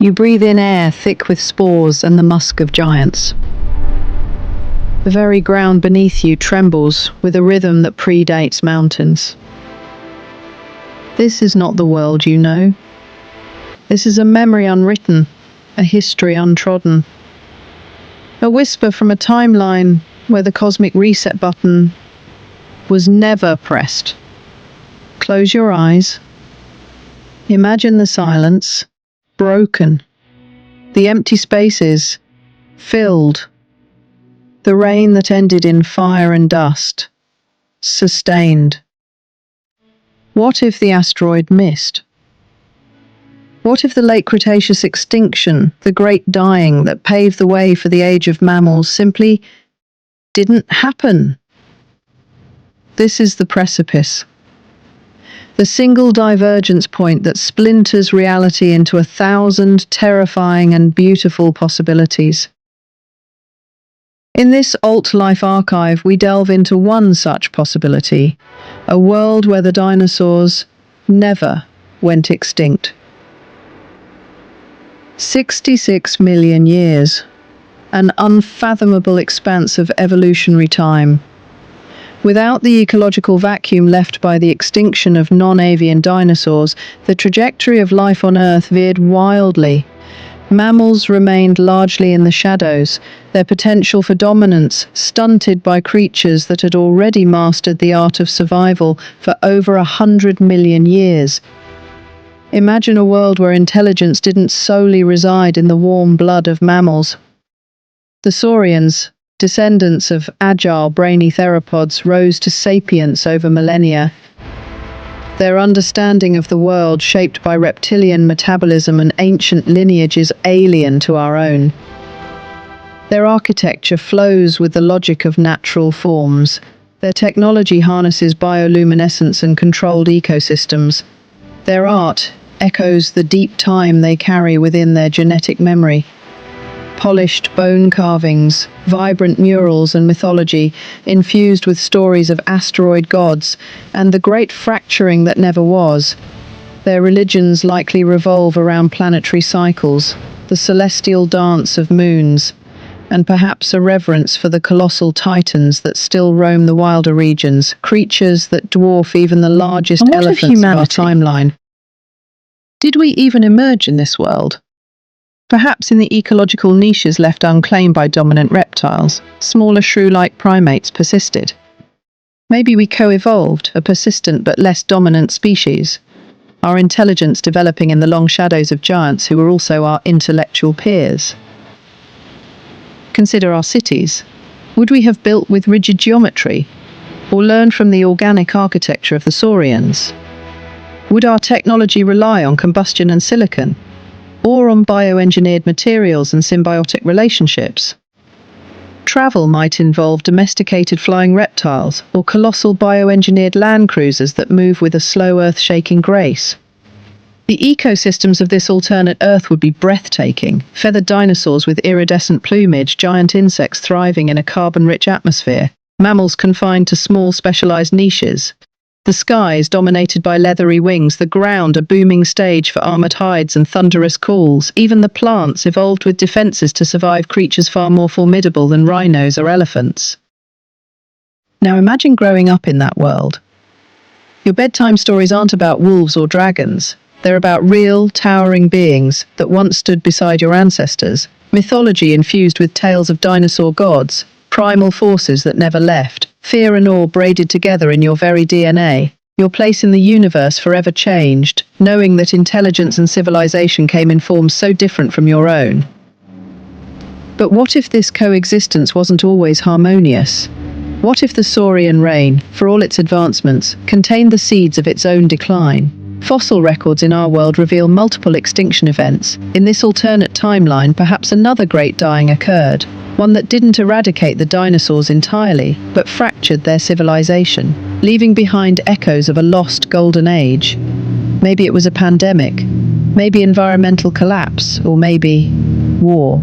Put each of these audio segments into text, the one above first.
You breathe in air thick with spores and the musk of giants. The very ground beneath you trembles with a rhythm that predates mountains. This is not the world you know. This is a memory unwritten, a history untrodden. A whisper from a timeline where the cosmic reset button was never pressed. Close your eyes. Imagine the silence, broken. The empty spaces, filled. The rain that ended in fire and dust, sustained. What if the asteroid missed? What if the late Cretaceous extinction, the great dying that paved the way for the age of mammals, simply didn't happen? This is the precipice. The single divergence point that splinters reality into 1,000 terrifying and beautiful possibilities. In this AltLife archive, we delve into one such possibility, a world where the dinosaurs never went extinct. 66 million years, an unfathomable expanse of evolutionary time. Without the ecological vacuum left by the extinction of non-avian dinosaurs, the trajectory of life on Earth veered wildly. Mammals remained largely in the shadows, their potential for dominance stunted by creatures that had already mastered the art of survival for over 100 million years. Imagine a world where intelligence didn't solely reside in the warm blood of mammals. The Saurians, descendants of agile, brainy theropods, rose to sapience over millennia. Their understanding of the world, shaped by reptilian metabolism and ancient lineages alien to our own. Their architecture flows with the logic of natural forms. Their technology harnesses bioluminescence and controlled ecosystems. Their art echoes the deep time they carry within their genetic memory. Polished bone carvings, vibrant murals and mythology, infused with stories of asteroid gods and the great fracturing that never was. Their religions likely revolve around planetary cycles, the celestial dance of moons, and perhaps a reverence for the colossal titans that still roam the wilder regions, creatures that dwarf even the largest elephants of our timeline. Did we even emerge in this world? Perhaps in the ecological niches left unclaimed by dominant reptiles, smaller shrew-like primates persisted. Maybe we co-evolved, a persistent but less dominant species, our intelligence developing in the long shadows of giants who were also our intellectual peers. Consider our cities. Would we have built with rigid geometry, or learned from the organic architecture of the Saurians? Would our technology rely on combustion and silicon, or on bioengineered materials and symbiotic relationships? Travel might involve domesticated flying reptiles or colossal bioengineered land cruisers that move with a slow earth-shaking grace. The ecosystems of this alternate Earth would be breathtaking. Feathered dinosaurs with iridescent plumage, giant insects thriving in a carbon-rich atmosphere, mammals confined to small specialized niches. The skies dominated by leathery wings, the ground a booming stage for armored hides and thunderous calls. Even the plants evolved with defenses to survive creatures far more formidable than rhinos or elephants. Now imagine growing up in that world. Your bedtime stories aren't about wolves or dragons. They're about real, towering beings that once stood beside your ancestors. Mythology infused with tales of dinosaur gods, primal forces that never left. Fear and awe braided together in your very DNA. Your place in the universe forever changed, knowing that intelligence and civilization came in forms so different from your own. But what if this coexistence wasn't always harmonious? What if the Saurian reign, for all its advancements, contained the seeds of its own decline? Fossil records in our world reveal multiple extinction events. In this alternate timeline, perhaps another great dying occurred. One that didn't eradicate the dinosaurs entirely, but fractured their civilization, leaving behind echoes of a lost golden age. Maybe it was a pandemic, maybe environmental collapse, or maybe war.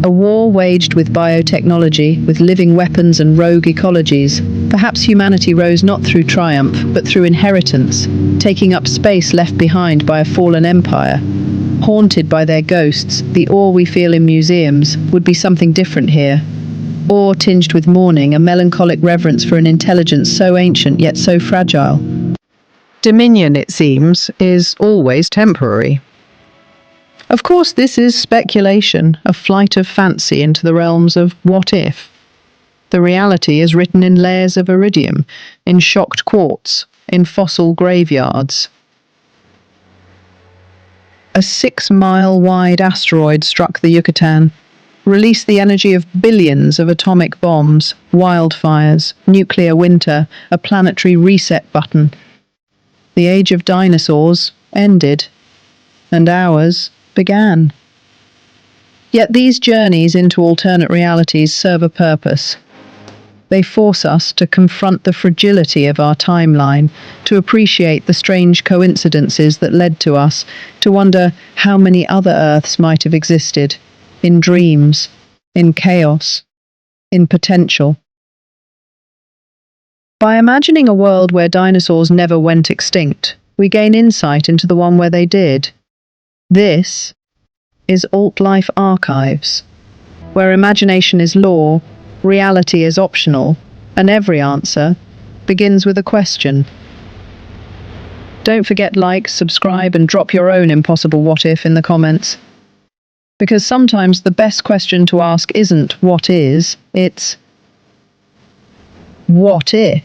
A war waged with biotechnology, with living weapons and rogue ecologies. Perhaps humanity rose not through triumph, but through inheritance, taking up space left behind by a fallen empire. haunted by their ghosts, the awe we feel in museums would be something different here. Awe tinged with mourning, a melancholic reverence for an intelligence so ancient yet so fragile. Dominion, it seems, is always temporary. Of course, this is speculation, a flight of fancy into the realms of what if. The reality is written in layers of iridium, in shocked quartz, in fossil graveyards. A 6-mile wide asteroid struck the Yucatan, released the energy of billions of atomic bombs, wildfires, nuclear winter, a planetary reset button. The age of dinosaurs ended, and ours began. Yet these journeys into alternate realities serve a purpose. They force us to confront the fragility of our timeline, to appreciate the strange coincidences that led to us, to wonder how many other Earths might have existed, in dreams, in chaos, in potential. By imagining a world where dinosaurs never went extinct, we gain insight into the one where they did. This is AltLife Archives, where imagination is law, reality is optional, and every answer begins with a question. Don't forget to like, subscribe, and drop your own impossible what if in the comments. Because sometimes the best question to ask isn't what is, it's what if?